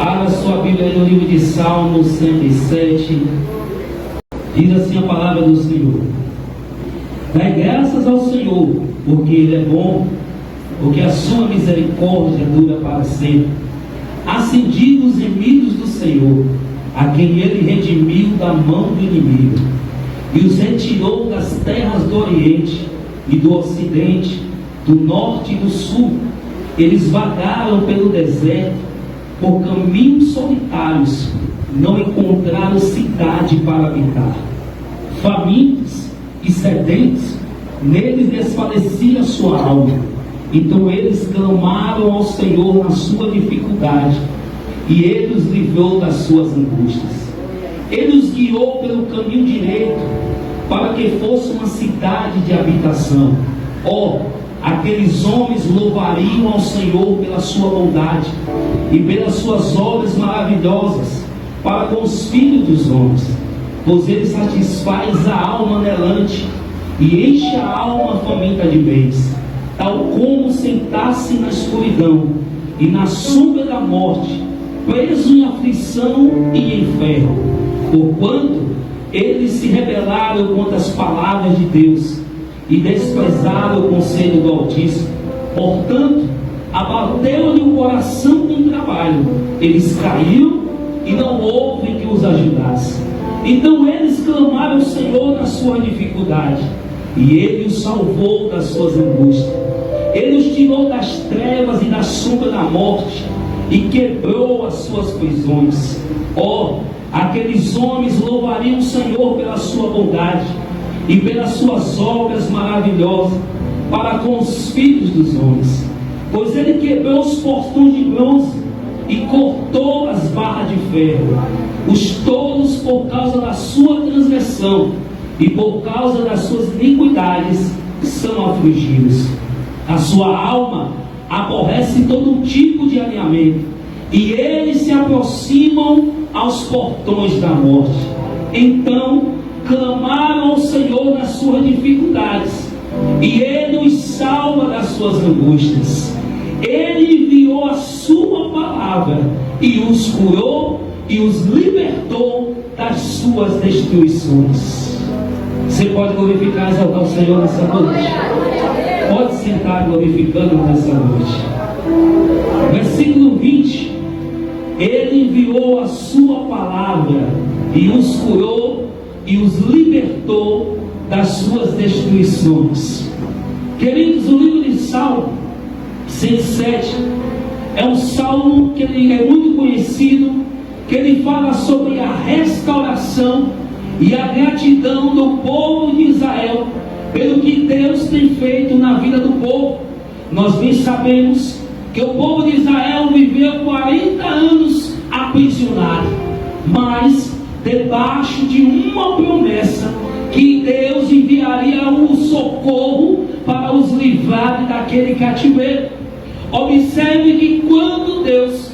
Abra sua Bíblia no livro de Salmos 107. Diz assim a palavra do Senhor: dai graças ao Senhor, porque Ele é bom, porque a sua misericórdia dura para sempre. Acendi os inimigos do Senhor, a quem Ele redimiu da mão do inimigo, e os retirou das terras do Oriente e do Ocidente, do Norte e do Sul. Eles vagaram pelo deserto, por caminhos solitários, não encontraram cidade para habitar. Famintos e sedentos, neles desfalecia a sua alma. Então eles clamaram ao Senhor na sua dificuldade, e Ele os livrou das suas angústias. Ele os guiou pelo caminho direito, para que fosse uma cidade de habitação. Aqueles homens louvariam ao Senhor pela sua bondade e pelas suas obras maravilhosas para com os filhos dos homens, pois Ele satisfaz a alma anelante e enche a alma faminta de bens, tal como sentar-se na escuridão e na sombra da morte, preso em aflição e em ferro, porquanto eles se rebelaram contra as palavras de Deus e desprezaram o conselho do Altíssimo. Portanto, abateu-lhe o coração com trabalho, eles caíram e não houve que os ajudasse. Então eles clamaram ao Senhor na sua dificuldade, e Ele os salvou das suas angústias. Ele os tirou das trevas e da sombra da morte, e quebrou as suas prisões. Aqueles homens louvariam o Senhor pela sua bondade e pelas suas obras maravilhosas para com os filhos dos homens, pois Ele quebrou os portões de bronze e cortou as barras de ferro. Os tolos, por causa da sua transgressão e por causa das suas iniquidades, são afligidos. A sua alma aborrece todo tipo de alinhamento, e eles se aproximam aos portões da morte. Então clamaram ao Senhor nas suas dificuldades, e Ele os salva das suas angústias. Ele enviou a sua palavra e os curou e os libertou das suas destruições. Você pode glorificar e exaltar o Senhor nessa noite? Pode sentar glorificando nessa noite. Versículo 20: Ele enviou a sua palavra e os curou e os libertou das suas destruições. Queridos, o livro de Salmo 107 é um salmo que ele é muito conhecido, que ele fala sobre a restauração e a gratidão do povo de Israel pelo que Deus tem feito na vida do povo. Nós bem sabemos que o povo de Israel viveu 40 anos aprisionado, mas debaixo de uma promessa que Deus enviaria um socorro para os livrar daquele cativeiro. Observe que quando Deus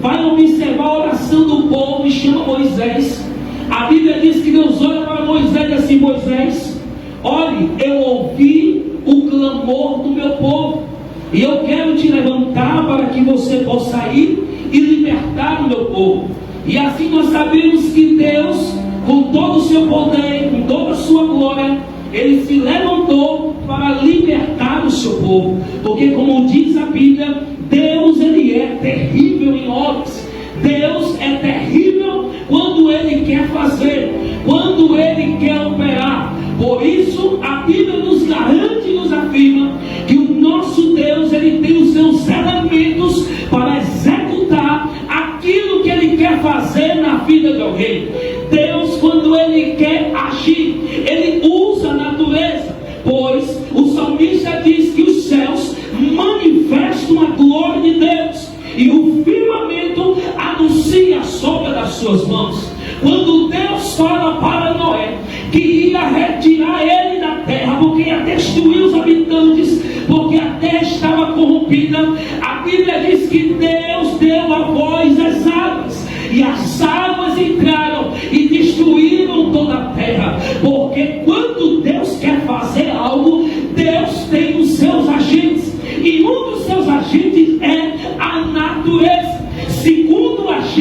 vai observar a oração do povo e chama Moisés, a Bíblia diz que Deus olha para Moisés e diz assim: Moisés, olhe, eu ouvi o clamor do meu povo, e eu quero te levantar para que você possa ir e libertar o meu povo. E assim nós sabemos que Deus, com todo o seu poder, com toda a sua glória, Ele se levantou para libertar o seu povo. Porque, como diz a Bíblia, Deus, Ele é terrível em obras. Deus é terrível quando Ele quer fazer, quando Ele quer operar. Por isso a Bíblia nos garante e nos afirma que o nosso Deus, Ele tem os seus elementos para executar aquilo que Ele quer fazer na vida de alguém. Deus, quando Ele quer agir, Ele usa a natureza, pois o salmista diz que os céus manifestam a glória de Deus e o firmamento anuncia a sombra das suas mãos. Quando Deus fala para Noé que ia retirar ele da terra, porque ia destruir os habitantes, porque a terra estava corrompida, a Bíblia diz que Deus deu a voz às águas, e as águas entraram e destruíram toda a terra. Porque quando Deus quer fazer algo, Deus tem os seus agentes, e um dos seus agentes é a natureza. Segundo agente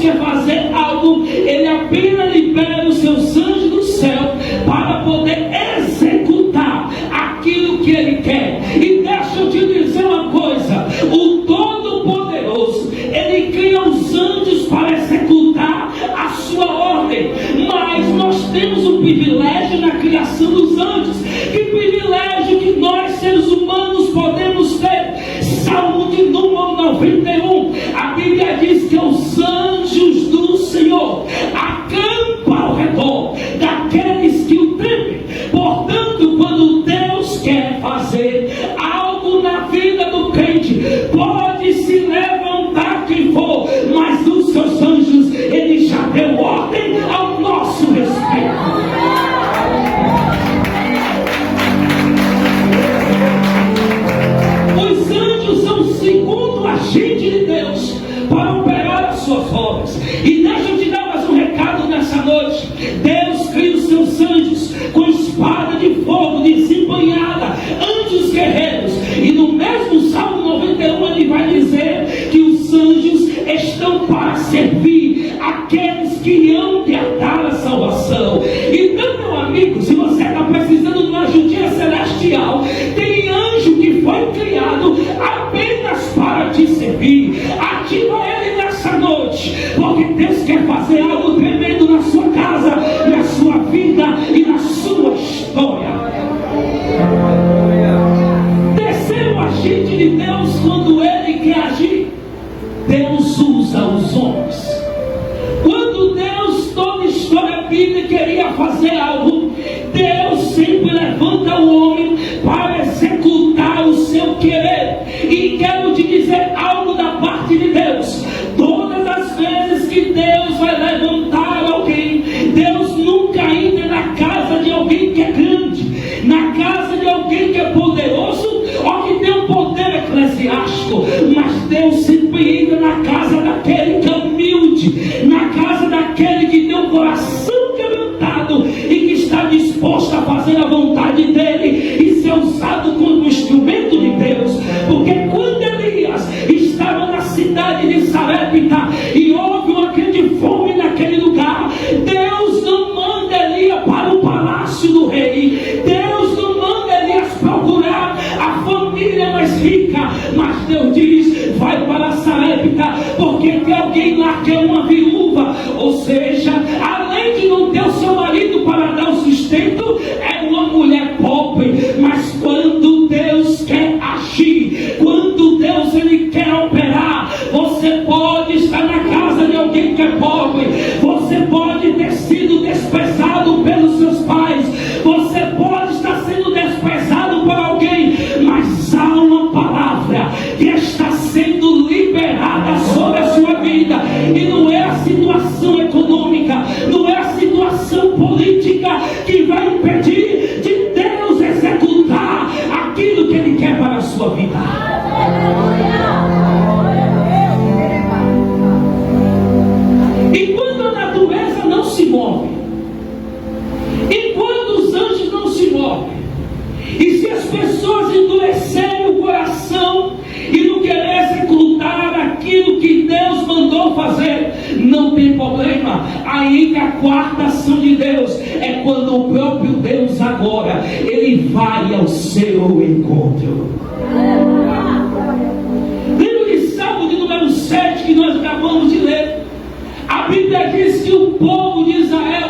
quer fazer algo, Ele apenas libera os seus anjos do céu para poder executar aquilo que Ele quer. E deixa eu te dizer uma coisa: o Todo-Poderoso, Ele cria os anjos para executar a sua ordem. Mas nós temos um privilégio na criação dos anjos. Que privilégio que nós, seres humanos, podemos ter. Salmo de número 91, a Bíblia diz que os anjos do Senhor acampam ao redor daqueles que o temem. Portanto, quando Deus quer fazer algo na vida do crente, pode se levantar quem for, mas os seus anjos, Ele já deu ordem ao nosso respeito. Os anjos são o segundo agente de Deus para operar as suas obras. E deixa eu te dar mais um recado nessa noite. Deus cria os seus anjos com espada de fogo desembanhada, anjos guerreiros. E no mesmo Salmo 91 ele vai dizer que os anjos estão para servir aqueles que hão de herdar a salvação. Então, meu amigo, se você está precisando de uma ajudinha celestial, tem anjo que foi criado apenas para te servir. Ativa ele nessa noite, porque Deus quer fazer algo tremendo na sua casa, na sua vida e na sua história. Terceiro agente de Deus, quando Ele quer agir, Deus usa os homens. Quando Deus, toda a história bíblica, queria fazer algo, Deus sempre levanta o homem para executar o seu querer. E quero te dizer algo da parte de Deus: todas as vezes que Deus vai levantar alguém, Deus nunca entra na casa de alguém que é grande, na casa de alguém que é poderoso ou que tem um poder eclesiástico, mas Deus sempre entra na casa daquele que é humilde, na casa daquele que tem um coração quebrantado e que está disposto a fazer a vontade dele e ser usado como instrumento de Deus. Porque quando Elias estava na cidade de Sarepta e houve uma grande fome naquele lugar, Deus não manda Elias para o palácio do rei, Deus não manda Elias procurar a família mais rica, mas Deus diz: vai para Sarepta, porque tem alguém lá que é uma viúva. Ou seja, além de não ter o seu marido para dar o sustento, é uma mulher pobre. Mas quando Deus quer agir, quando Deus ele quer operar, você pode estar na casa de alguém que é pobre, você pode ter sido desprezado pelos seus pais, você pode estar sendo desprezado por alguém, mas há uma palavra que está sendo liberada sobre a sua vida. E não é a situação econômica, não é a situação política que vai impedir de Deus executar aquilo que Ele quer para a sua vida. E quando a natureza não se move, e quando os anjos não se movem, e se as pessoas endurecerem o coração e não querer executar aquilo que Deus mandou fazer, não tem problema. Aí que a quarta ação de Deus é quando o próprio Deus agora Ele vai ao seu encontro. Lembra de Salmo de número 7 que nós acabamos de ler? A Bíblia diz que o povo de Israel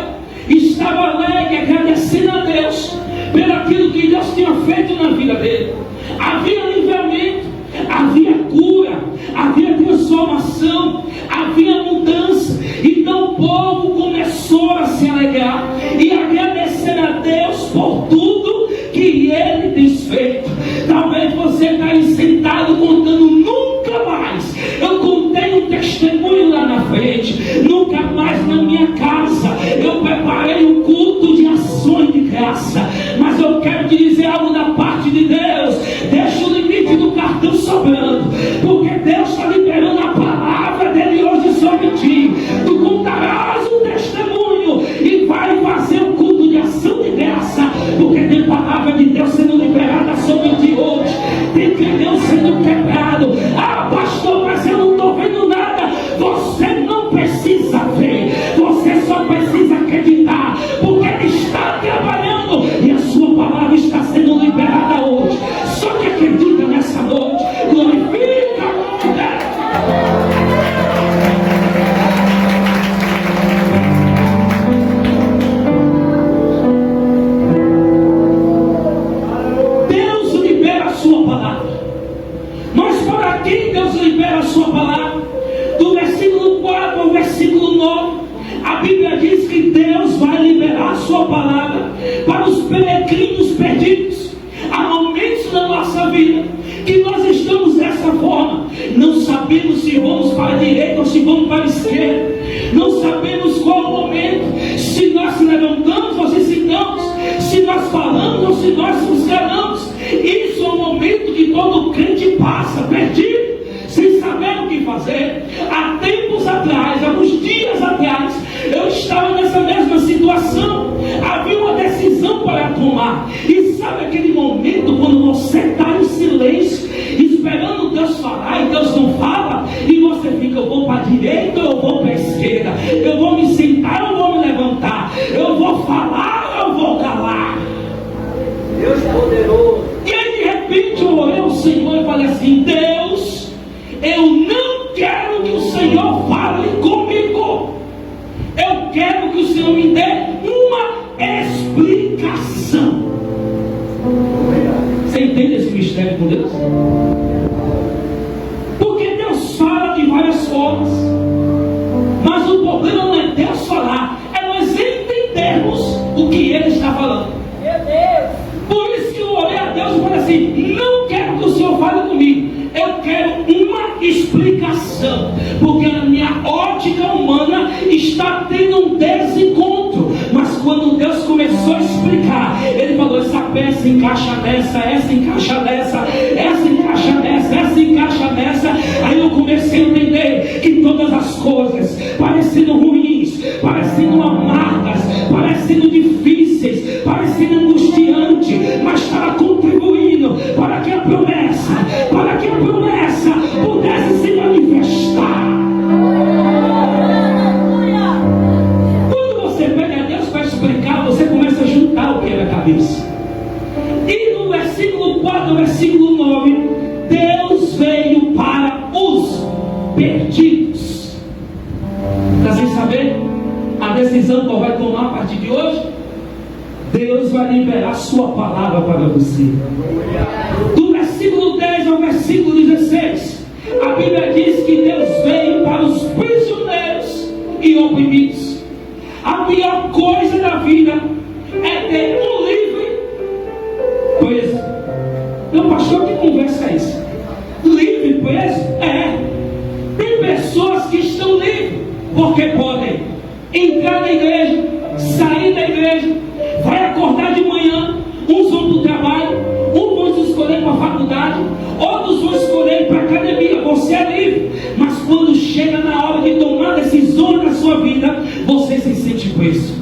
estava alegre, agradecendo a Deus pelo aquilo que Deus tinha feito na vida dele. Havia livramento, havia cura, havia transformação, havia mudança. Então o povo começou a se alegrar e agradecer a Deus por tudo que Ele tem feito. Talvez você está aí sentado contando: nunca mais eu contei um testemunho lá na frente, nunca mais na minha casa eu preparei um culto de ações de graça. Mas eu quero te dizer algo da parte de Deus: deixa o limite do cartão sobrando, porque Deus está liberando a palavra dele hoje sobre ti. Tu contarás um testemunho e vai fazer um culto de ação de graça, porque tem palavra de Deus sendo liberada sobre ti hoje, tem Deus sendo quebrado. Ah, pastor, mas eu não estou vendo nada. Você não precisa palavra está sendo liberada hoje. Só que acredita nessa noite. Glorifica a nome dela. Deus libera a sua palavra. Mas para quem Deus libera a sua palavra? Do versículo 4 ao versículo 9, a Bíblia diz que Deus vai liberar a sua palavra para os peregrinos perdidos. Há momentos na nossa vida que nós estamos dessa forma, não sabemos se vamos para a direita ou se vamos para a esquerda, não sabemos qual o momento, se nós se levantamos ou se sentamos, se nós falamos ou se nós nos calamos. Isso é um momento que todo crente passa, perdido, sem saber o que fazer. Há tempos atrás, há uns dias atrás, eu estava nessa mesma situação. Havia uma decisão para tomar. E sabe aquele momento quando você está em silêncio, esperando Deus falar e Deus não fala, e você fica: eu vou para a direita ou eu vou para a esquerda, eu vou me sentar ou eu vou me levantar, eu vou falar ou eu vou calar. Deus poderoso. E aí de repente eu orei ao Senhor e falei assim: Deus, eu não quero que o Senhor fale comigo. Eu quero que o Senhor me dê uma explicação. Você entende esse mistério com Deus? Porque Deus fala de várias formas. Mas o problema não é Deus falar, é nós entendermos o que Ele está falando. Meu Deus. Por isso que eu orei a Deus e falei assim: não quero que o Senhor fale comigo, eu quero uma explicação, porque a minha ótica humana está tendo um desencontro. Mas quando Deus começou a explicar, Ele falou: essa peça encaixa nessa, essa encaixa nessa, essa encaixa nessa, essa encaixa nessa. Aí eu comecei a entender que todas as coisas, parecendo ruins, parecendo amargas, parecendo difíceis, parecendo angustiante, mas estava contribuindo para que a promessa pudesse se manifestar. Quando você pede a Deus para explicar, você começa a juntar o quebra-cabeça. E no versículo 4 ao versículo 9, Deus veio para os perdidos. Está sem saber a decisão que vai tomar a partir de hoje? Deus vai liberar sua palavra para você. Do versículo 10 ao versículo 16, a Bíblia diz que Deus veio para os prisioneiros e oprimidos. A pior coisa da vida é ter um livre preso. Meu pastor, que conversa é isso? Livre preso? É. Tem pessoas que estão livres porque podem entrar na igreja, sair da igreja, vai acordar de manhã, uns vão para o trabalho, uns vão escolher para a faculdade, outros vão escolher para a academia. Você é livre, mas quando chega na hora de tomar decisões na sua vida, você se sente preso.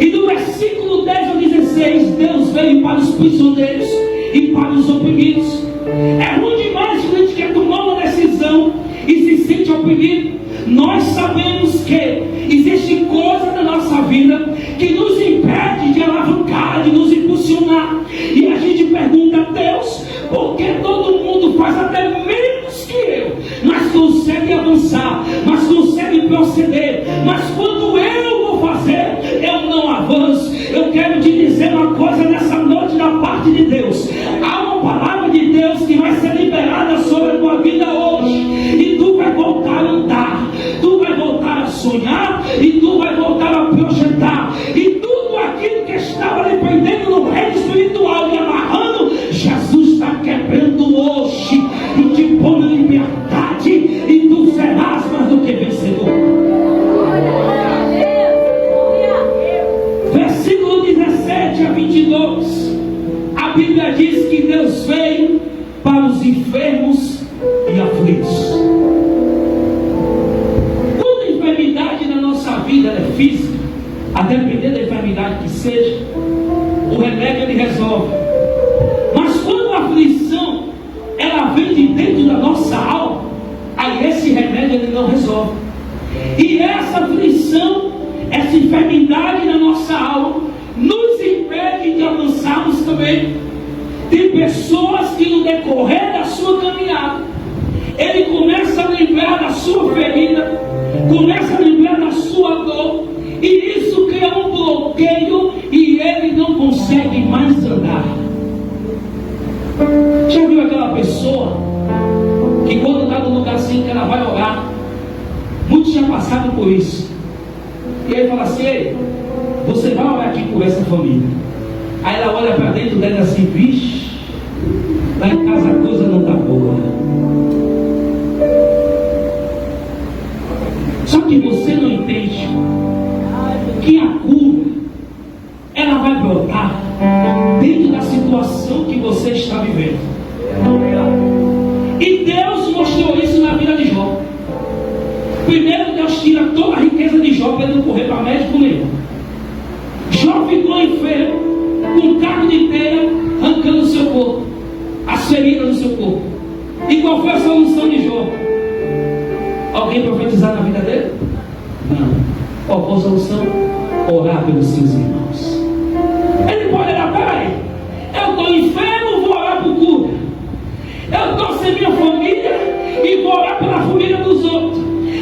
E do versículo 10 ao 16, Deus veio para os prisioneiros e para os oprimidos. É ruim demais quando a gente quer tomar uma decisão e se sente oprimido. Nós sabemos que existe coisa na nossa vida que nos impede de alavancar, de nos impulsionar. E a gente pergunta a Deus: por que todo mundo faz até menos que eu, mas consegue avançar, mas consegue proceder, mas quando eu vou fazer, eu não avanço? Eu quero te dizer uma coisa nessa noite da parte de Deus. Há uma palavra de Deus que vai ser liberada sobre a tua vida hoje, e tu vai voltar a andar, tu vai voltar a sonhar, e tu vai voltar a projetar, e tudo aquilo que estava dependendo no reino espiritual e amarrando, Jesus está quebrando hoje e te pondo em liberdade, e tu serás mais do que vencedor. Versículo 17 a 22, a Bíblia diz que Deus veio para os enfermos e aflitos. Quando a enfermidade na nossa vida é física, a depender da enfermidade que seja, o remédio ele resolve. Mas quando a aflição ela vem de dentro da nossa alma, aí esse remédio ele não resolve. E essa aflição, essa enfermidade na nossa alma nos impede impede de avançarmos também. Tem pessoas que no decorrer da sua caminhada, ele começa a lembrar da sua ferida, começa a lembrar da sua dor, e isso cria um bloqueio e ele não consegue mais andar. Já viu aquela pessoa que quando está num lugar assim que ela vai orar, muitos já passaram por isso, e ele fala assim: ei, você vai orar aqui por essa família. Aí ela olha para dentro dela assim: vixe, lá em casa a coisa não está boa. Só que você não entende que a cura, ela vai brotar dentro da situação que você está vivendo. E Deus mostrou isso na vida de Jó. Primeiro Deus tira toda a riqueza de Jó para ele não correr para médico nenhum. Jó ficou enfermo, com um caco de teia arrancando o seu corpo, as feridas do seu corpo. E qual foi a solução de Jó? Alguém profetizar na vida dele? Não. Qual foi a solução? Orar pelos seus irmãos. Ele pode orar: peraí, eu estou enfermo, vou orar por cura. Eu estou sem minha família e vou orar pela família dos outros.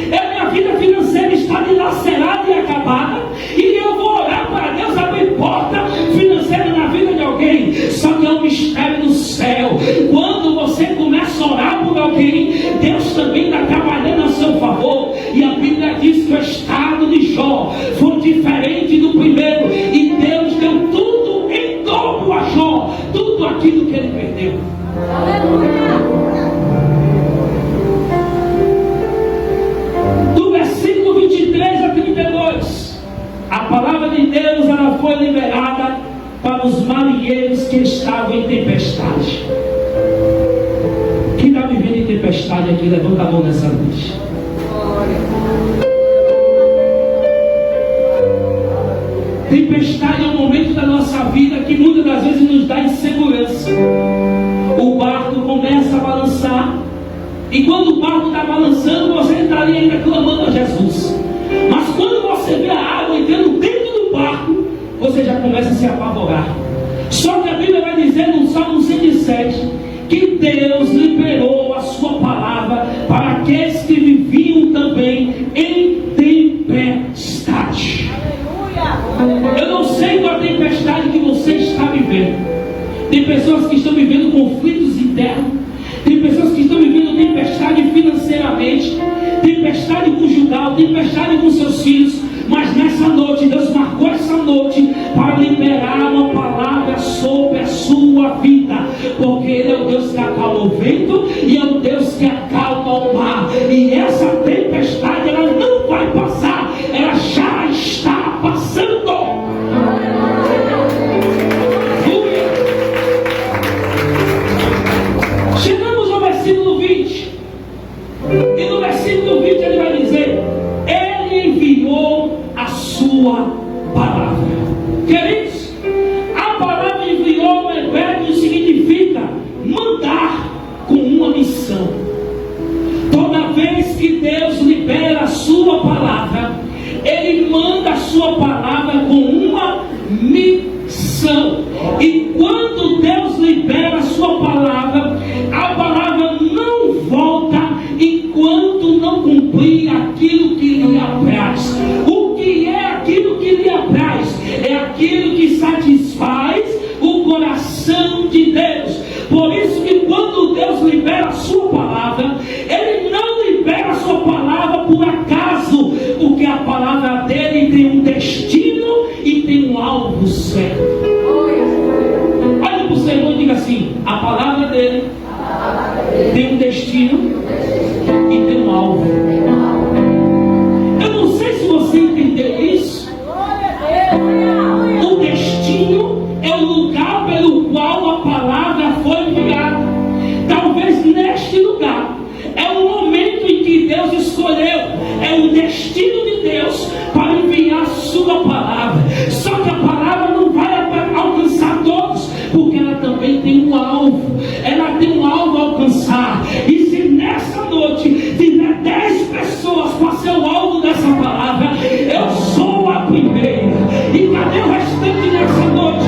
Minha vida financeira está dilacerada e acabada, e eu vou orar para Deus abrir porta financeira na vida de alguém. Só que é um mistério do céu. Quando você começa a orar por alguém, Deus também está trabalhando a seu favor. E a Bíblia diz que o estado de Jó foi diferente do primeiro, e Deus deu tudo em dobro a Jó, tudo aquilo que ele perdeu. Do versículo 23 a 32, a palavra de Deus ela foi liberada para os marinheiros que estavam em tempestade. Quem está vivendo em tempestade aqui, levanta a mão nessa noite. Tempestade é um momento da nossa vida que muitas das vezes nos dá insegurança. O barco começa a balançar, e quando o barco está balançando, você está ali ainda clamando a Jesus. Mas quando você vê a água entrando dentro do barco, você já começa a se apavorar. Só que a Bíblia vai dizer no Salmo 107 que Deus liberou a sua palavra para aqueles que viviam também em tempestade. Eu não sei qual a tempestade que você está vivendo. Tem pessoas que estão vivendo conflitos internos, tem pessoas que estão vivendo tempestade financeiramente, tempestade conjugal, tempestade com seus filhos. Mas nessa noite, Deus marcou essa noite para liberar uma palavra sobre a sua vida, porque Ele é o Deus que acalma o vento e é o Deus que acalma o mar. E essa tempestade ela não vai passar, ela já está passando. Chegamos ao versículo 20, e no versículo 20 ele vai dizer: Ele enviou a sua palavra. Queridos, a palavra enviou no hebraico significa mandar com uma missão. Toda vez que Deus libera a sua palavra, Ele manda a sua palavra com uma missão. E quando Deus libera a sua palavra, a palavra não volta enquanto não cumprir aquilo que lhe apraz. O que é aquilo que lhe apraz? É aquilo que satisfaz o coração de Deus. Por isso que quando Deus libera a sua palavra, Ele não libera a sua palavra por acaso, porque a palavra dele tem um destino e tem um alvo certo. Olha para o seu irmão e diga assim: a palavra dele tem um destino e tem um alvo. Eu não sei se você entendeu isso. O destino é o lugar pelo qual a palavra foi enviada. Talvez neste lugar é o momento em que Deus escolheu, é o destino de Deus para enviar a sua palavra. Só que a palavra não vai alcançar todos, porque ela também tem um alvo. Ela tem um alvo a alcançar. E se nessa noite tiver 10 pessoas para ser o alvo dessa palavra, eu sou a primeira. E cadê o restante nessa noite?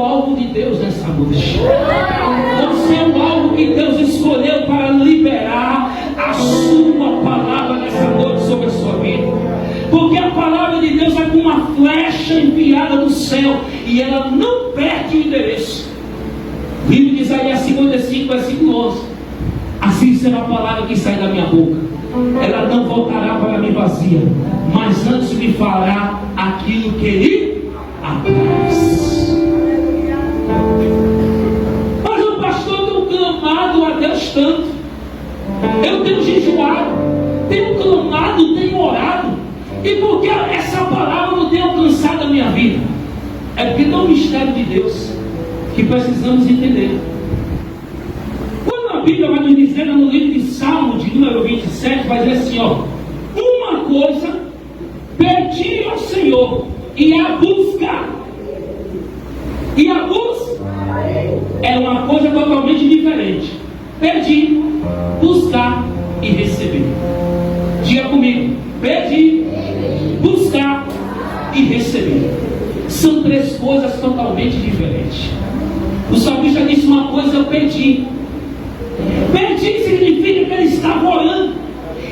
alvo de Deus nessa noite. Você é o alvo que Deus escolheu para liberar a sua palavra nessa noite sobre a sua vida. Porque a palavra de Deus é como uma flecha enviada do céu e ela não perde o endereço. O livro de Isaías 55, versículo 11: assim será a palavra que sai da minha boca, ela não voltará para mim vazia, mas antes me fará aquilo que lhe apraz. Mas o pastor, eu tenho clamado a Deus tanto, eu tenho jejuado, tenho clamado, tenho orado, e por que essa palavra não tem alcançado a minha vida? É porque tem um mistério de Deus que precisamos entender. Quando a Bíblia vai nos dizer no livro de Salmo, de número 27, vai dizer assim, ó: uma coisa pedi ao Senhor e a buscar. E a busca é uma coisa totalmente diferente. Pedir, buscar e receber. Diga comigo: pedir, buscar e receber. São três coisas totalmente diferentes. O salmista disse: uma coisa eu pedi. Pedir significa que ele estava orando,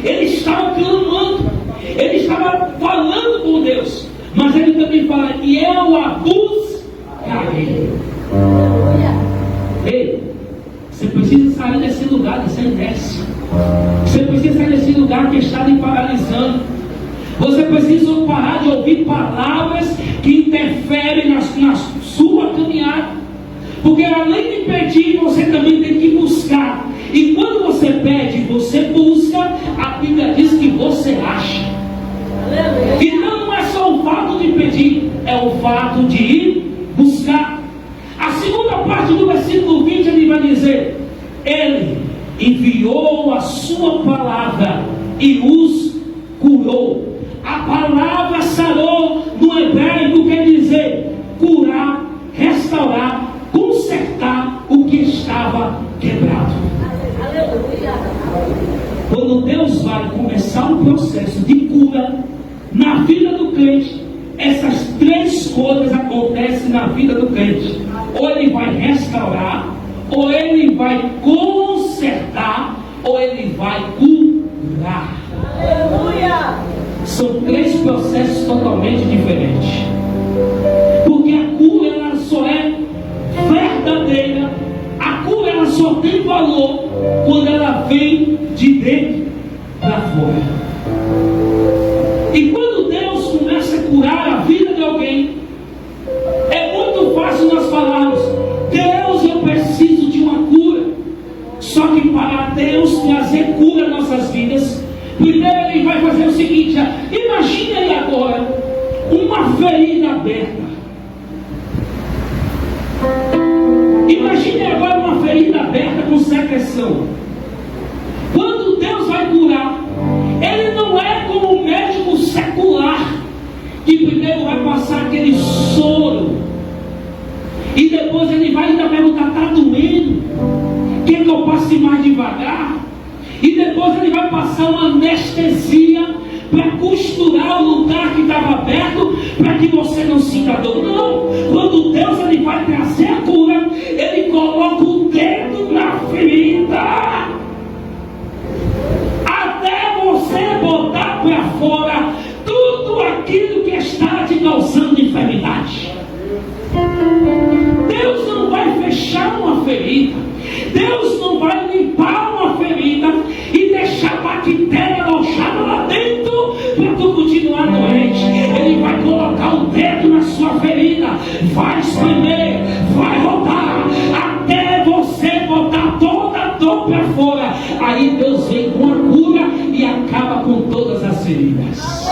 ele estava clamando, ele estava falando com Deus. Mas ele também fala: e eu a buscarei. Ei, você precisa sair desse lugar, dessa inércia. Você precisa sair desse lugar que está lhe paralisando. Você precisa parar de ouvir palavras que interferem na sua caminhada. Porque além de pedir, você também tem que buscar. E quando você pede, você busca, a Bíblia diz que você acha. E não é só o fato de pedir, é o fato de ir buscar. A segunda parte do versículo 20 ele vai dizer: ele enviou a sua palavra e os curou. A palavra sarou no hebraico quer dizer curar, restaurar, consertar o que estava quebrado. Quando Deus vai começar um processo de cura na vida do crente, essas três coisas acontecem na vida do crente: ou ele vai restaurar, ou ele vai consertar, ou ele vai curar. Aleluia! São três processos totalmente diferentes. Porque a cura ela só é verdadeira, a cura ela só tem valor quando ela vem de dentro para fora. E quando Deus começa a curar a vida de alguém, é muito fácil nós falarmos: Deus, eu preciso de uma cura. Só que para Deus trazer cura às nossas vidas, primeiro ele vai fazer o seguinte: imagine aí agora uma ferida aberta. Imagine agora uma ferida aberta com secreção. Quando Deus vai curar, ele não é como um médico secular, que primeiro vai passar aquele soro, e depois ele vai ainda perguntar: está doendo? Quer que eu passe mais devagar? E depois ele vai passar uma anestesia para costurar o lugar que estava aberto, para que você não sinta dor. Não, quando Deus ele vai trazer a cura, ele coloca o dedo na ferida, até você botar para fora tudo aquilo que está te causando enfermidade. Deus não vai fechar uma ferida, Deus não vai limpar uma ferida e deixar a bactéria alojada lá dentro para tu continuar doente. Ele vai colocar o dedo na sua ferida, vai espremer, vai rodar, até você botar toda a dor para fora. Aí Deus vem com a cura e acaba com todas as feridas.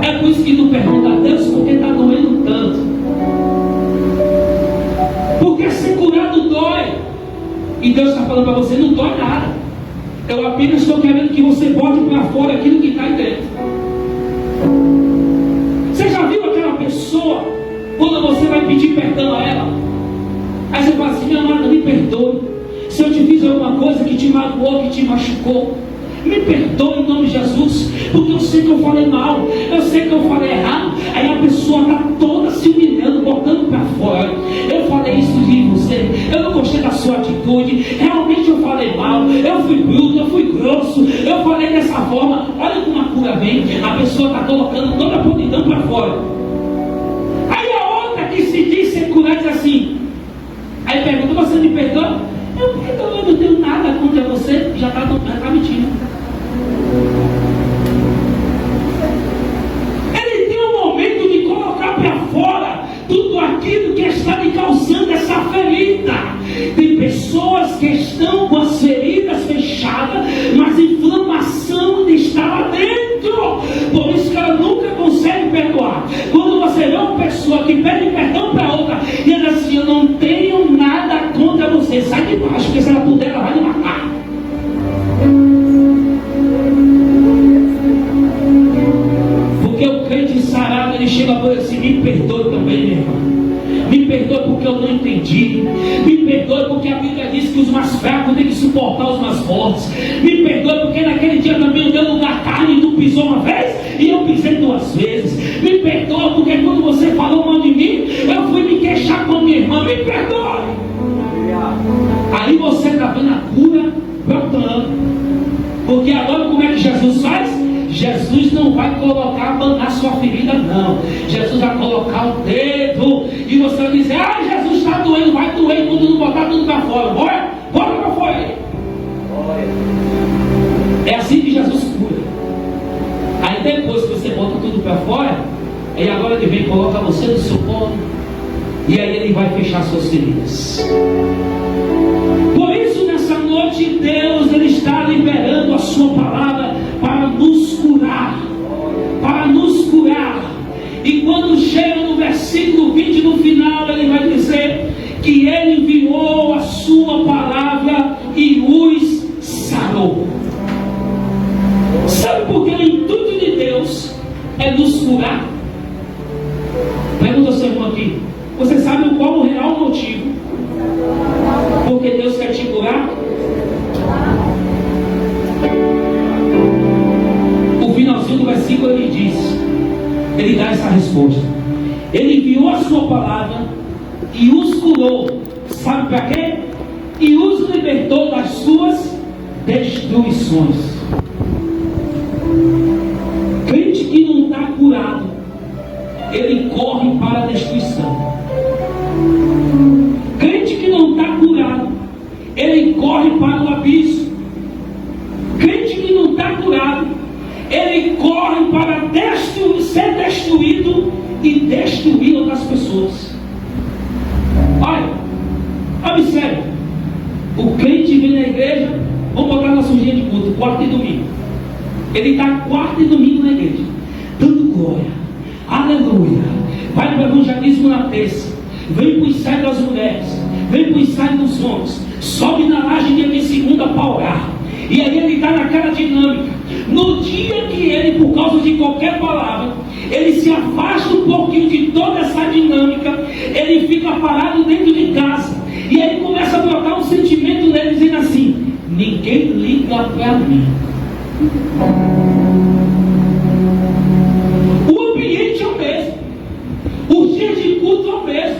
É por isso que tu pergunta a Deus: por que está doendo tanto? Porque ser curado dói. E Deus está falando para você: não dói nada. Eu apenas estou querendo que você bote para fora aquilo que está aí dentro. Você já viu aquela pessoa, quando você vai pedir perdão a ela, aí você fala assim: minha amada, me perdoe se eu te fiz alguma coisa que te magoou, que te machucou. me perdoa em nome de Jesus, porque eu sei que eu falei mal, eu sei que eu falei errado. Aí a pessoa está toda se humilhando, botando para fora. Eu falei isso de você, eu não gostei da sua atitude, realmente eu falei mal, eu fui bruto, eu fui grosso, eu falei dessa forma. Olha como a cura vem, a pessoa está colocando toda a podridão para fora. Aí a outra que se diz ser curada diz assim, aí pergunta, você me perdoa? Eu perdoo, eu não tenho nada contra você, já está mentindo. Ele tem um momento de colocar para fora tudo aquilo que está lhe causando essa ferida. Tem pessoas que estão com as feridas fechadas, mas a inflamação está lá dentro. Por isso que ela nunca consegue perdoar. Quando você vê uma pessoa que pede perdão para outra e ela diz assim, eu não tenho nada contra você, sai de baixo, porque se ela puder, ela vai lhe matar. Porque o crente sarado, ele chega para assim, me perdoe também, meu irmão. Me perdoe porque eu não entendi. Me perdoe porque a Bíblia diz que os mais fracos têm que suportar os mais fortes. Me perdoe porque naquele dia também eu dei lugar carne e tu pisou uma vez e eu pisei 2 vezes. Me perdoe porque quando você falou mal de mim, eu fui me queixar com a minha irmã. Me perdoe. Aí você está vendo a cura brotando. Porque agora como é que Jesus faz? Jesus não vai colocar, abanar sua ferida, não. Jesus vai colocar o dedo e você vai dizer, Jesus está doendo, vai doer quando não botar tudo para fora. Bora para fora aí. É assim que Jesus cura. Aí depois que você bota tudo para fora, aí agora ele vem e coloca você no seu colo e aí ele vai fechar suas feridas. Por isso nessa noite Deus ele está liberando a sua palavra para nos curar, para nos curar. E quando chega no versículo 20 no final, ele vai dizer que ele enviou a sua palavra e os sarou. Sabe por que o intuito de Deus é nos curar? Pergunta ao seu irmão aqui, você sabe qual o real motivo porque Deus quer te curar? O finalzinho do versículo ele diz, ele dá essa resposta. Ele enviou a sua palavra e os curou. Sabe para quê? E os libertou das suas destruições. Crente que não está curado, ele corre para a destruição. Crente que não está curado, ele corre para o abismo. Crente que não está curado, ele corre para ser destruído e destruir outras pessoas. Olha, observe, o crente vem na igreja, vamos botar nosso dia de culto, quarta e domingo. Ele está quarta e domingo na igreja, dando glória, aleluia, vai para o evangelismo na terça, vem para o ensaio das mulheres, vem para o ensaio dos homens, sobe na laje dia de segunda para orar. E aí ele está naquela dinâmica. No dia que ele, por causa de qualquer palavra, ele se afasta um pouquinho de toda essa dinâmica, ele fica parado dentro de casa. E aí começa a brotar um sentimento nele dizendo assim, ninguém liga para mim. O ambiente é o mesmo, os dias de culto é o mesmo,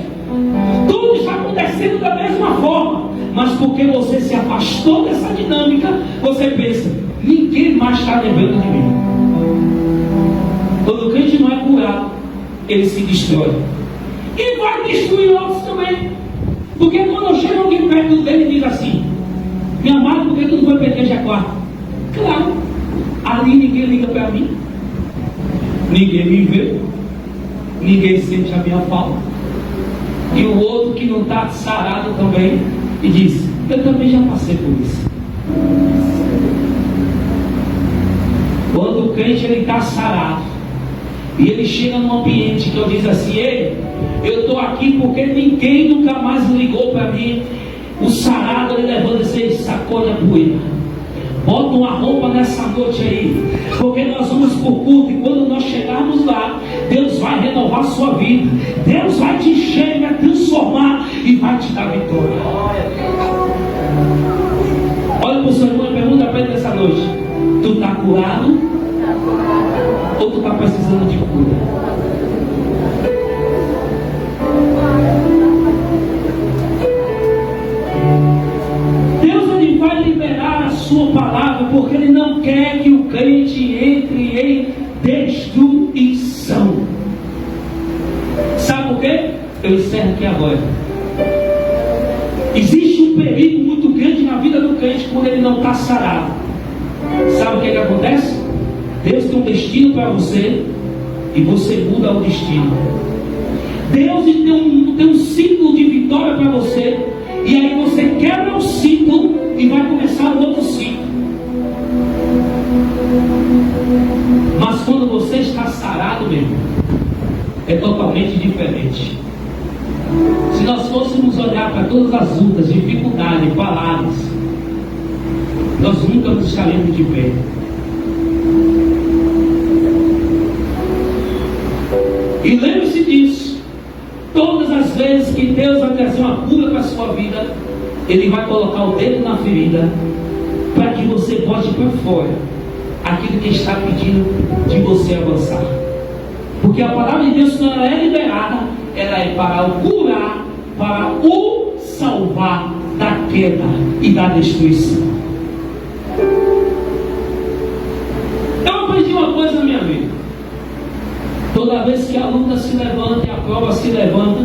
tudo está acontecendo da mesma forma. Mas porque você se afastou dessa dinâmica, você pensa, ninguém mais está lembrando de mim. Quando o crente não é curado, ele se destrói. E vai destruir outros também. Porque quando chega alguém perto dele e diz assim, meu amado, por que tu não foi para a igreja quarta? Claro, ali ninguém liga para mim, ninguém me vê, ninguém sente a minha falta. E o outro que não está sarado também, e diz, eu também já passei por isso. Quando o crente está sarado e ele chega num ambiente que eu diz assim, ei, eu estou aqui porque ninguém nunca mais ligou para mim, o sarado ele levanta e diz, sacode a poeira, bota uma roupa nessa noite aí, porque nós vamos por culto, e quando nós chegarmos lá, Deus vai renovar a sua vida, Deus vai te encher, vai transformar e vai te dar vitória. Olha para o seu irmão e pergunta para ele nessa noite, curado ou tu está precisando de cura? Vai liberar a sua palavra, porque Ele não quer que o crente entre em destruição. Sabe por quê? Eu encerro aqui agora. Existe um perigo muito grande na vida do crente quando ele não está sarado. Sabe o que acontece? Deus tem um destino para você e você muda o destino. Deus tem um ciclo de vitória para você, e aí você quebra o ciclo e vai começar um outro ciclo. Mas quando você está sarado mesmo, é totalmente diferente. Se nós fôssemos olhar para todas as lutas, dificuldades, palavras, nós nunca nos estaremos de pé. E lembre-se disso. Todas as vezes que Deus vai trazer uma cura para a sua vida, Ele vai colocar o dedo na ferida para que você bote para fora aquilo que está pedindo de você avançar. Porque a palavra de Deus, quando ela é liberada, ela é para o curar, para o salvar da queda e da destruição. Eu aprendi uma coisa na minha vida. Toda vez que a luta se levanta e a prova se levanta,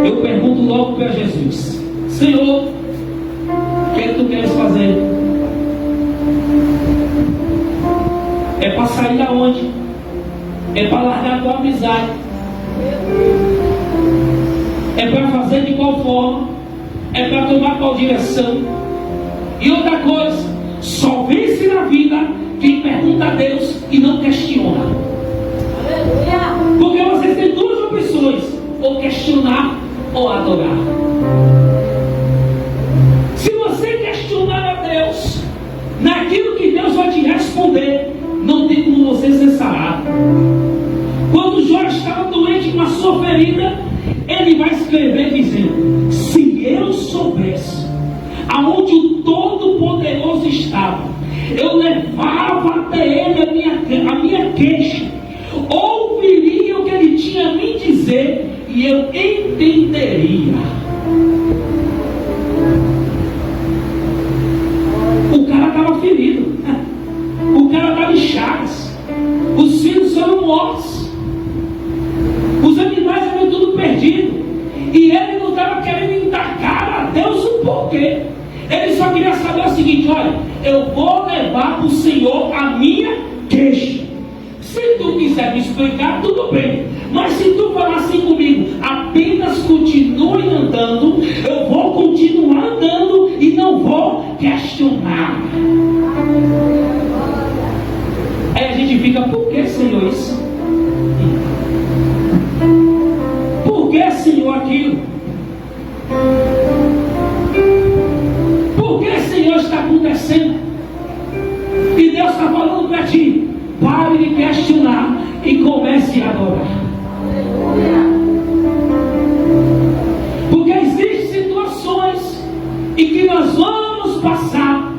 eu pergunto logo para Jesus: Senhor, o que é que tu queres fazer? É para sair da onde? É para largar a tua amizade? É para fazer de qual forma? É para tomar qual direção? E outra coisa, só vence na vida quem pergunta a Deus e não questiona. Porque você tem duas opções: ou questionar ou adorar. Se você questionar a Deus naquilo que Deus vai te responder, não tem como você ser sarado. Quando Jó estava doente com a sua ferida, ele vai escrever dizendo: se eu soubesse aonde o Todo-Poderoso estava, eu levava até ele a minha queixa, ouviria o que ele tinha a me dizer e eu entenderia. O cara estava ferido, o cara estava em chagas, os filhos foram mortos, os animais eram tudo perdido, e ele não estava querendo indagar a Deus o porquê. Ele só queria saber o seguinte: olha, eu vou levar para o Senhor a minha queixa. Se tu quiser me explicar, tudo bem. Mas se tu falar assim comigo, apenas continue andando, eu vou continuar andando e não vou questionar. Aí a gente fica: por que, Senhor, isso? Por que, Senhor, aquilo? Por que, Senhor, está acontecendo? E Deus está falando para ti: pare de questionar e comece a adorar. Porque existem situações em que nós vamos passar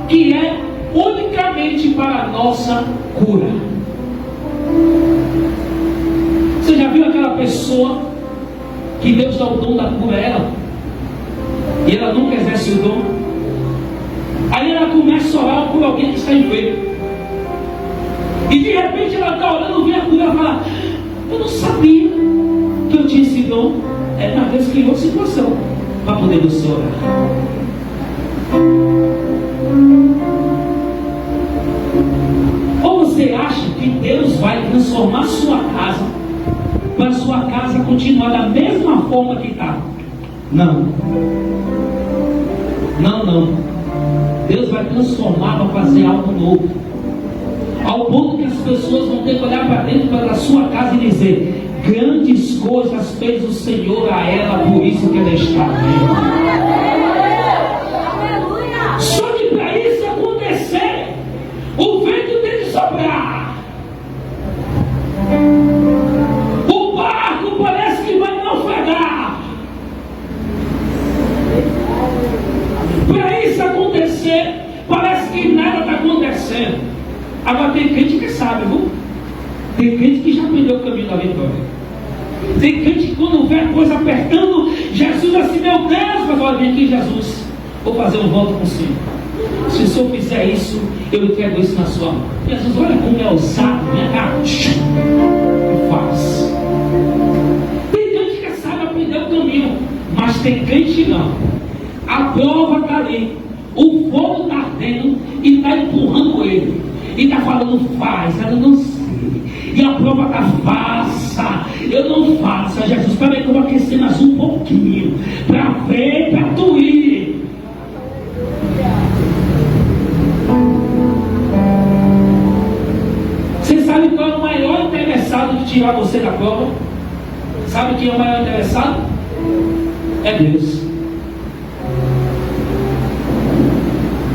que é unicamente para a nossa cura. Você já viu aquela pessoa que Deus dá o dom da cura a ela e ela nunca exerce o dom? Aí ela começa a orar por alguém que está enfermo. E de repente ela está orando, vem a cura, ela fala: eu não sabia que eu tinha esse dom. É para Deus criou a situação para poder você orar. Ou você acha que Deus vai transformar sua casa para sua casa continuar da mesma forma que está? Não. Deus vai transformar para fazer algo novo, ao ponto que as pessoas vão ter que olhar para dentro da sua casa e dizer: grandes coisas fez o Senhor a ela, por isso que ela está bem. Só que para isso acontecer, o vento tem que soprar, o barco parece que vai naufragar. Para isso acontecer, parece que nada está acontecendo. Agora tem crente que sabe, viu? Tem crente que já aprendeu o caminho da vitória. Tem crente que quando vê a coisa apertando, Jesus assim, meu Deus, mas olha, vem aqui Jesus, vou fazer um voto com o Senhor. Se o Senhor fizer isso, eu entrego isso na sua mão. Jesus, olha como é ousado, vem cá, e faz. Tem crente que sabe aprender o caminho, mas tem crente que não. A prova está ali, o fogo está ardendo e está empurrando ele, e está falando, faz, ela não sei. E a prova está, faça, eu não faço. Jesus, espera aí que eu vou aquecer mais um pouquinho, para ver, para tu ir. Você sabe qual é o maior interessado de tirar você da prova? Sabe quem é o maior interessado? É Deus.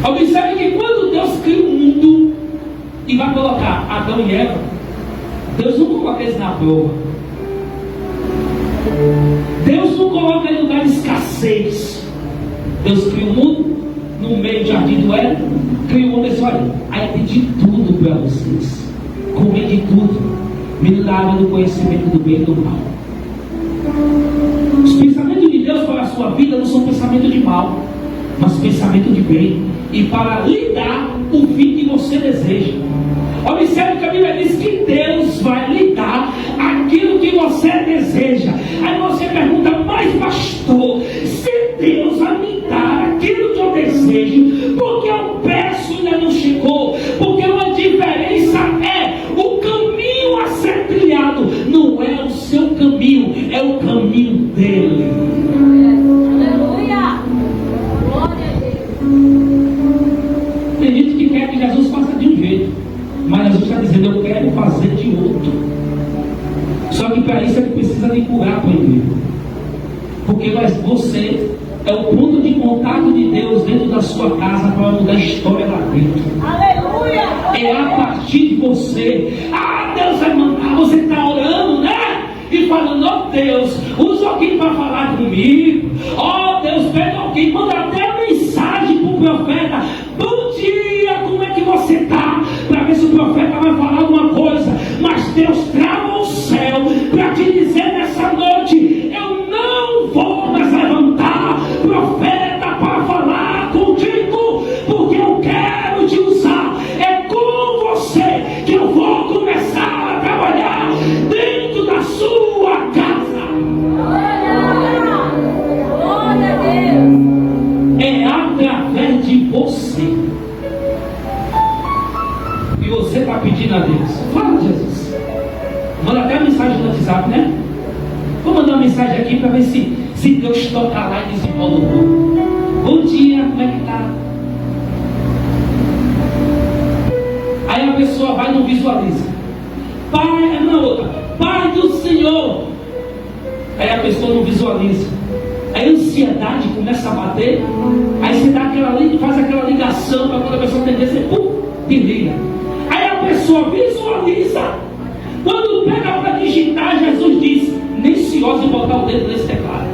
Observe que quando Deus cria o mundo e vai colocar Adão e Eva, Deus não coloca eles na prova. Deus não coloca em lugar de escassez. Deus cria o mundo no meio do jardim do Éden, cria o homem e diz, olha, aí tem de tudo para vocês. Comer de tudo, me dá água do conhecimento do bem e do mal. Os pensamentos de Deus para a sua vida não são pensamentos de mal, mas pensamentos de bem, e para lhe dar o fim que você deseja. Observe que a Bíblia diz que Deus vai lhe dar aquilo que você deseja. Aí você pergunta, mas pastor, se Deus vai me dar aquilo que eu desejo, porque eu peço e ainda não chegou? Porque uma diferença é o caminho a ser trilhado, não é o seu caminho, é o caminho dele. Aleluia! Glória a Deus! Tem gente que quer que Jesus faça de um jeito, mas Jesus está dizendo, eu quero fazer de outro. Só que para isso ele precisa de curar primeiro. Porque você é o ponto de contato de Deus dentro da sua casa para mudar a história lá dentro. Aleluia! É a partir de você. Ah, Deus vai mandar, você está orando, né? E falando, ó Deus, usa alguém para falar comigo. Ó Deus, pega alguém, manda até mensagem para o profeta. Bom dia, como é que você está? Para ver se o profeta vai falar alguma coisa. Mas Deus trava o céu para te dizer nessa noite, eu não vou mais levantar profeta para falar contigo, porque eu quero te usar. É com você que eu vou começar a trabalhar dentro da sua casa. Glória a Deus! É através de você. E você está pedindo a Deus. Fala, Jesus. Manda até a mensagem no WhatsApp, né? Vou mandar uma mensagem aqui para ver se Deus toca lá e desenrola o povo. Bom dia, como é que tá? Aí a pessoa vai e não visualiza. Pai, é na outra. Pai do Senhor. Aí a pessoa não visualiza. Aí a ansiedade começa a bater. Aí você dá faz aquela ligação para quando a pessoa entender, você desliga. Aí a pessoa visualiza. Quando pega para digitar, Jesus diz, nem se ouse botar o dedo nesse teclado.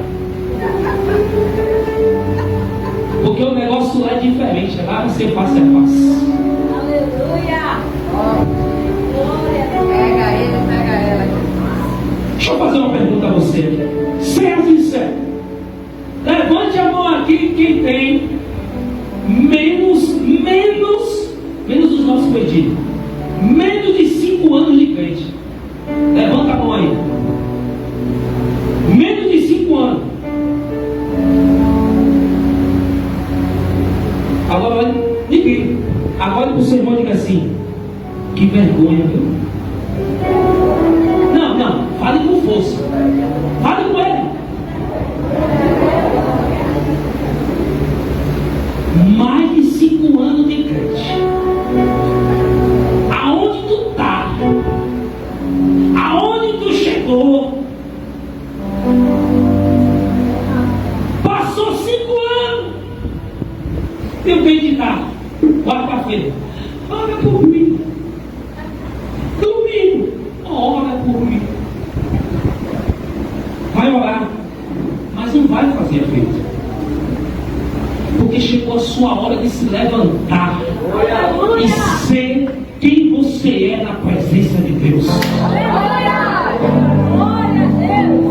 Porque o negócio lá é diferente. Lá você faz, é fácil. Aleluia! Glória! Pega ele, pega ela. Deixa eu fazer uma pergunta a você. Seja sincero. Levante a mão aqui quem tem menos os nossos pedidos. Menos de 5 anos de crente. Levanta a mão aí. Menos de 5 anos. Agora olha, ninguém. Agora para o seu irmão diga assim, que vergonha, viu? Não, fale com força. Fale com ele. Mais de 5 anos de crente. Aonde tu está? Aonde tu chegou? Passou 5 anos. Eu venho de tarde, quarta-feira. Ora por mim. Domingo, ora por mim. Vai orar, mas não vai fazer efeito. Porque chegou a sua hora de se levantar e ser quem você é na presença de Deus. Aleluia! Glória a Deus!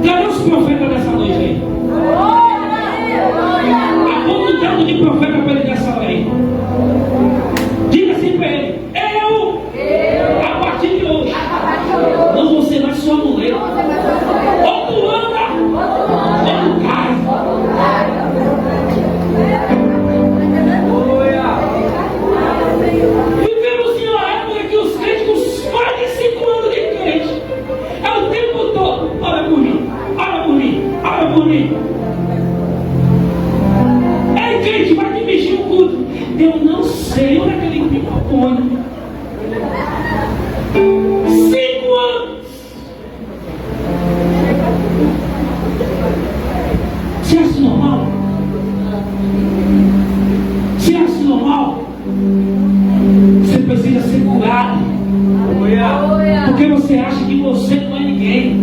Cadê os profetas dessa noite aí? Glória! Aponta o dedo de profeta para ele nessa hora aí. Diga assim para ele: eu, a partir de hoje, não vou ser mais sua mulher. Ou tu anda, ou tu cai. Vivemos em uma época que os crentes com mais de 5 anos de crente é o tempo todo: olha por mim, olha por mim, olha por mim. Ei, crente, vai te mexer o culto. Eu não sei onde é que ele pinta. 5 anos. Você acha normal? Você acha normal? Você precisa ser curado. Porque você acha que você não é ninguém.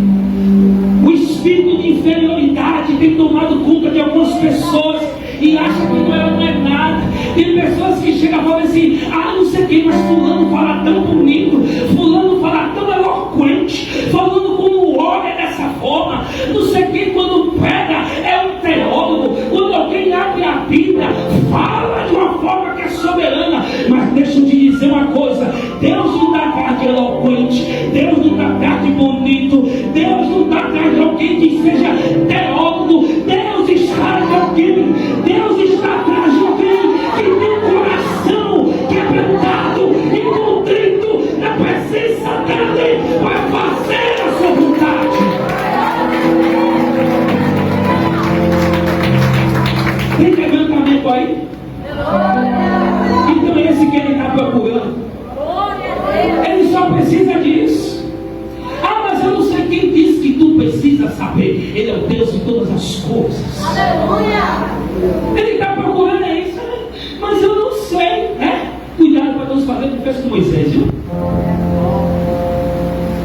O espírito de inferioridade tem tomado conta de algumas pessoas e acha que não é nada. Tem pessoas que chegam e falam assim: ah, não sei quem, mas fulano fala tão bonito, fulano fala tão eloquente, falando como ora dessa forma, não sei quem, quando prega é um teólogo, quando alguém abre a Bíblia, fala de uma forma que é soberana. Mas deixa eu te dizer uma coisa: Deus não está atrás de eloquente, Deus não está atrás de bonito, Deus não está atrás de alguém que seja teólogo. Deus está atrás de alguém, Deus está atrás de alguém que tem coração quebrantado e contrito na presença dele para fazer a sua vontade. Tem quebrantamento aí? Então é esse que ele está procurando. Ele só precisa disso. Ah, mas eu não sei quem disse que tu precisa saber. Ele é o Deus de todas as coisas. Aleluia! Ele está procurando isso, né? Mas eu não sei, né? Cuidado para Deus fazer o que fez com Moisés, viu?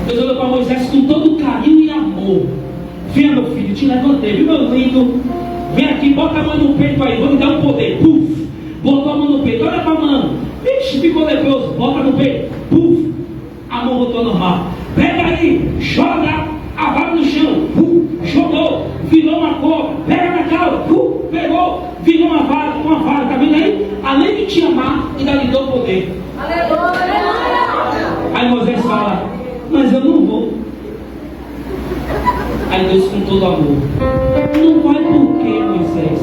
Deus olhou para Moisés com todo carinho e amor. Venha, meu filho, te levantei, viu, meu lindo? Vem aqui, bota a mão no peito aí, vou lhe dar um poder. Puf! Botou a mão no peito, olha para a mão. Ixi, ficou leproso, bota no peito. Puf! A mão botou normal. Pega aí, joga a vara no chão. Jogou, virou uma cobra. Pega na cauda, pegou, virou uma vara, tá vendo aí? Além de te amar, ainda lhe deu poder. Aleluia! Aí Moisés fala: mas eu não vou. Aí Deus, com todo amor: não vai por quê, Moisés?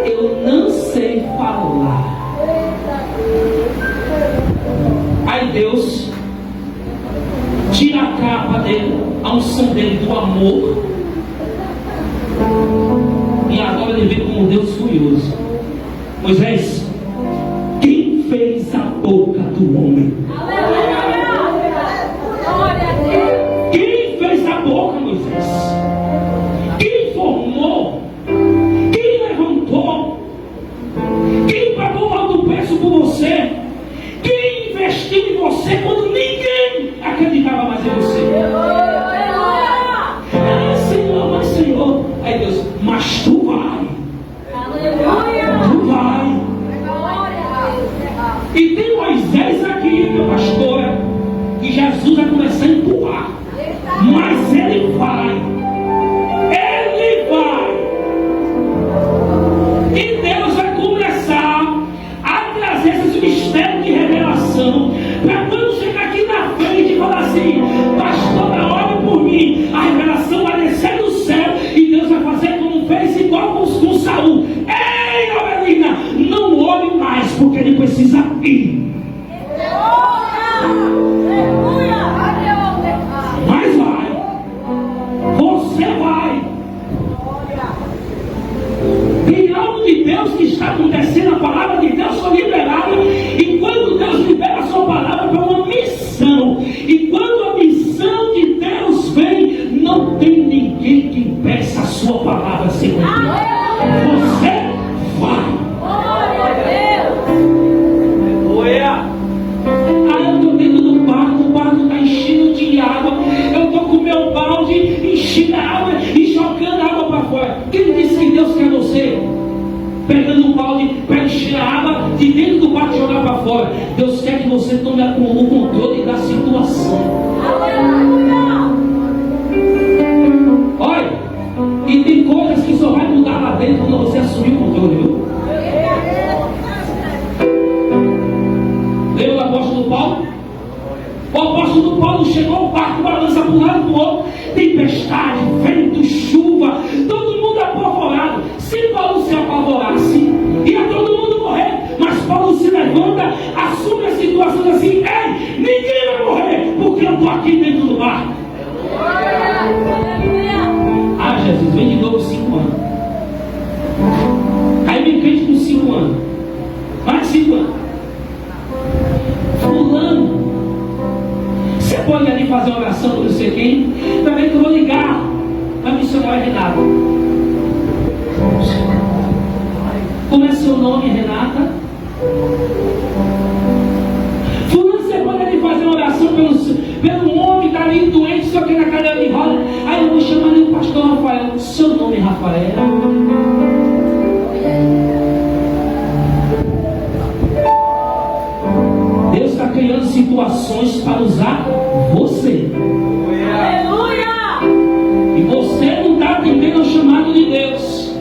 Eu não sei falar. Aí Deus tira a capa dele, a unção dele do amor, e agora ele vem como um Deus furioso. Moisés, quem fez a boca do homem? Glória a Deus! Quem fez a boca, Moisés? Quem formou? Quem levantou? Quem pagou alto preço por você? Quem investiu em você quando ninguém acreditava mais em você? Ah, Senhor, mas Senhor. Aí Deus: mas tu vai. Tu vai. E tem Moisés aqui, meu pastor, que Jesus vai começar a empurrar. Mas ele vai. Ele vai. E Deus vai começar a trazer esses mistérios de revelação, para quando chegar aqui na frente e falar assim: pastor, olhe por mim, a revelação vai descer do céu e Deus vai fazer como fez igual com Saul. Ei, Avelina, não olhe mais, porque ele precisa ir. Mas vai. Você vai. Tem algo de Deus que está acontecendo. A palavra de Deus foi liberada. E quando Deus libera a sua palavra para uma missão, e quando a missão de Deus vem, não tem ninguém que impeça a sua palavra ser cumprida. Você vai. Glória a Deus! Ah, eu estou dentro do barco, o barco está enchendo de água. Eu estou com o meu balde enchendo a água e jogando a água para fora. Quem disse que Deus quer você pegando um balde para encher a água de dentro do barco e jogar para fora? história. Deus quer que você tome o controle da situação. Olha, e tem coisas que só vai mudar lá dentro quando você assumir o controle, viu? Lembra do apóstolo Paulo? O apóstolo Paulo chegou ao barco, balança para um lado para o outro, tempestade, vento, chuva, todo mundo apavorado. Se Paulo se apavorasse, ia todo mundo morrer. Mas Paulo se levanta, assume a situação assim: ei, ninguém vai morrer, porque eu estou aqui dentro do barco. Ah, Jesus, vem de novo 5 anos. Aí vem crente com 5 anos. Mais 5 anos. Fulano, você pode ali fazer uma oração por não sei quem? Também que eu vou ligar para a missionária Renata. Como é seu nome, Renata? Fulano, você pode ali fazer uma oração pelo homem que está ali doente, só que na cadeira de roda. Aí eu vou chamar ali o pastor Rafael. Seu nome é Rafael? Deus está criando situações para usar você. Aleluia! E você não está atendendo ao chamado de Deus,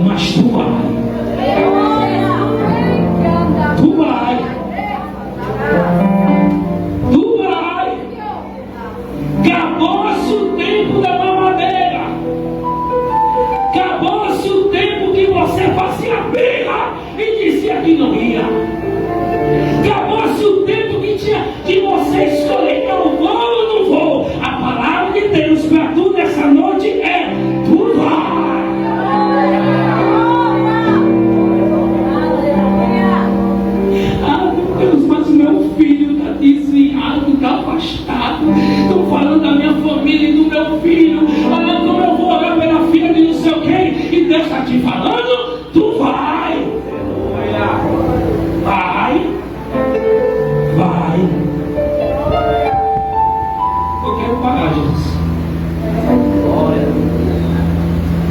mas tu vai. Tu vai. Tu vai. Acabou-se o tempo da mamadeira. Acabou-se o tempo que você fazia birra e dizia que não ia. Acabou-se o tempo que você escolher: eu vou ou não vou. A palavra de Deus para tu nessa noite é: tu vai. Ah, meu Deus, mas meu filho está desviado, está afastado. Estão falando da minha família e do meu filho. Ah, como eu vou orar pela filha de não sei o quê? E Deus está te falando: tu vai. Vai. Vai. Eu quero parar, Jesus.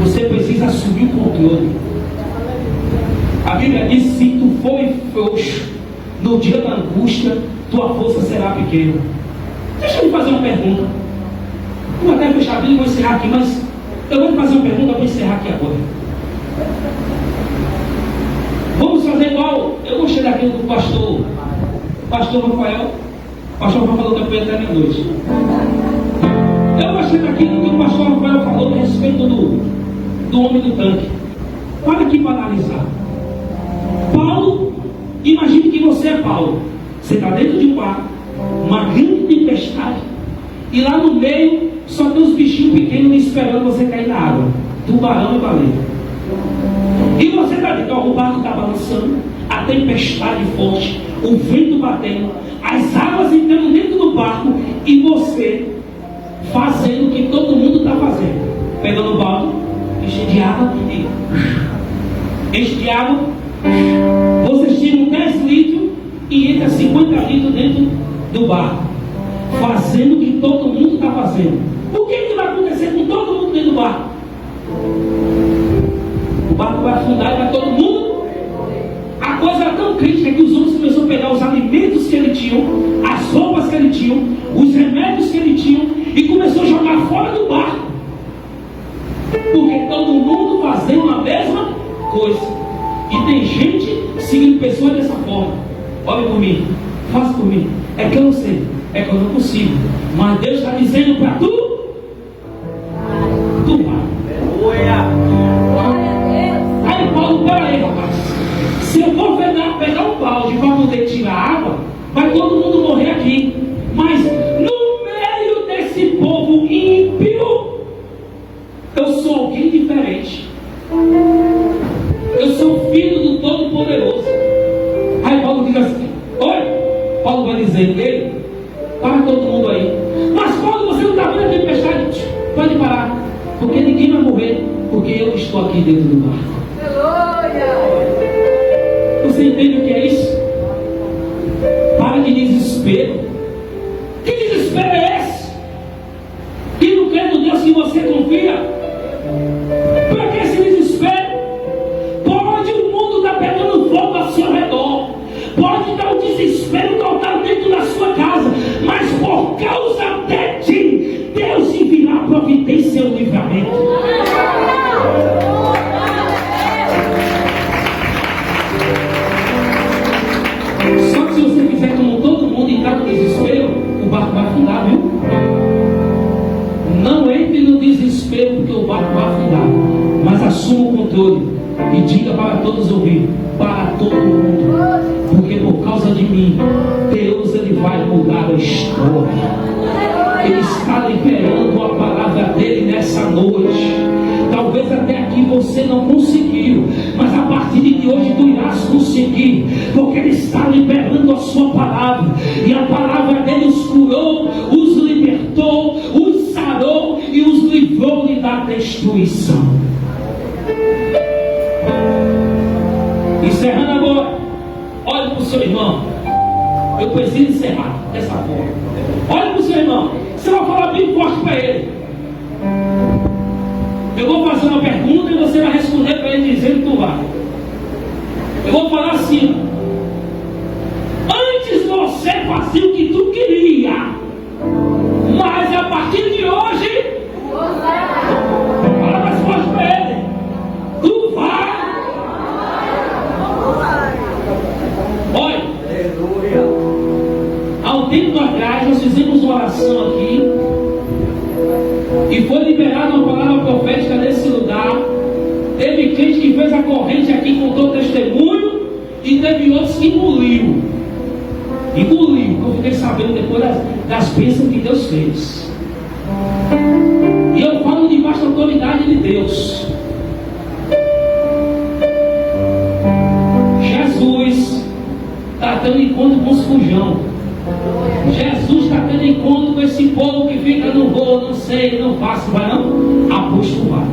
Você precisa assumir o controle. A Bíblia diz: se tu for frouxo no dia da angústia, tua força será pequena. Deixa eu lhe fazer uma pergunta. Eu vou até fechar a Bíblia e vou encerrar aqui, mas eu vou lhe fazer uma pergunta para encerrar aqui agora. Vamos fazer igual. Eu gostei daquilo do pastor Rafael. O pastor Rafael falou que foi até meia-noite. Eu gostei daquilo que o pastor Rafael falou a respeito do homem do tanque. Olha aqui para analisar. Paulo, imagine que você é Paulo. Você está dentro de um barco, uma grande tempestade, e lá no meio só tem uns bichinhos pequenos esperando você cair na água. Tubarão e baleia. E você está dentro, o barco está balançando, a tempestade forte, o vento batendo, as águas entrando dentro do barco, e você fazendo o que todo mundo está fazendo, pegando o balde, enche de água e enche de água. Vocês tiram 10 litros e entra 50 litros dentro do barco, fazendo o que todo mundo está fazendo. O que vai acontecer com todo mundo dentro do barco? O barco vai afundar e vai todo mundo. A coisa era tão crítica que os homens começaram a pegar os alimentos que ele tinha, as roupas que ele tinha, os remédios que ele tinha, e começou a jogar fora do barco, porque todo mundo fazendo a mesma coisa. E tem gente seguindo pessoas dessa forma. Olha por mim, faça por mim. É que eu não sei, é que eu não consigo, mas Deus está dizendo para tu vai. Aí Paulo, peraí, rapaz, se eu vou pegar um balde para poder tirar água, vai todo mundo morrer aqui. Mas no meio desse povo ímpio, eu sou alguém diferente. Eu sou filho do Todo-Poderoso. Aí Paulo diz assim: oi, Paulo vai dizer: ei, para todo mundo aí. Mas Paulo, você não está vendo a tempestade? Pode parar, porque ninguém vai morrer, porque eu estou aqui dentro do barco. Você entende o que é isso? Para de desespero. Que desespero é esse? Que não crê no Deus que você confia? Para que esse desespero? Pode o mundo estar pegando fogo ao seu redor, pode dar um desespero providência e o livramento. Só que se você fizer como todo mundo e entrar no desespero, o barco vai afundar, viu? Não entre no desespero porque o barco vai afundar, mas assuma o controle e diga para todos ouvir, para todo mundo, porque por causa de mim, Deus ele vai mudar a história. Ele está liberando a palavra dele nessa noite. Talvez até aqui você não conseguiu, mas a partir de hoje tu irás conseguir, porque ele está liberando a sua palavra, e a palavra dele os curou, os libertou, os sarou e os livrou-lhe da destruição. Encerrando agora, olhe para o seu irmão. Eu preciso encerrar dessa forma. Olhe para o seu irmão. Você vai falar bem forte para ele. Eu vou fazer uma pergunta e você vai responder para ele dizendo que tu vai. Eu vou falar assim: antes você fazia o que tu queria, mas a partir de hoje, fala mais forte para ele. Tu vai. Olha, há um tempo atrás nós fizemos uma oração aqui e foi liberada uma palavra profética nesse lugar. Teve gente que fez a corrente aqui, contou testemunho, e teve outros que engoliu. Eu fiquei sabendo depois das bênçãos que Deus fez. E eu falo debaixo da autoridade de Deus. Jesus está tendo encontro com os fujão. Jesus está tendo encontro com esse povo que fica, não vou, não sei, não faço, vai não? Aposto vai.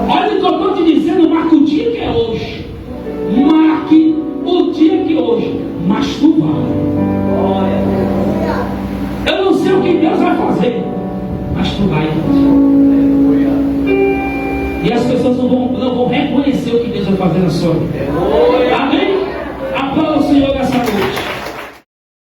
Olha o que eu estou te dizendo, marque o dia que é hoje. Marque o dia que é hoje, mas tu vai. Eu não sei o que Deus vai fazer, mas tu vai. E as pessoas não vão reconhecer o que Deus vai fazer na sua vida.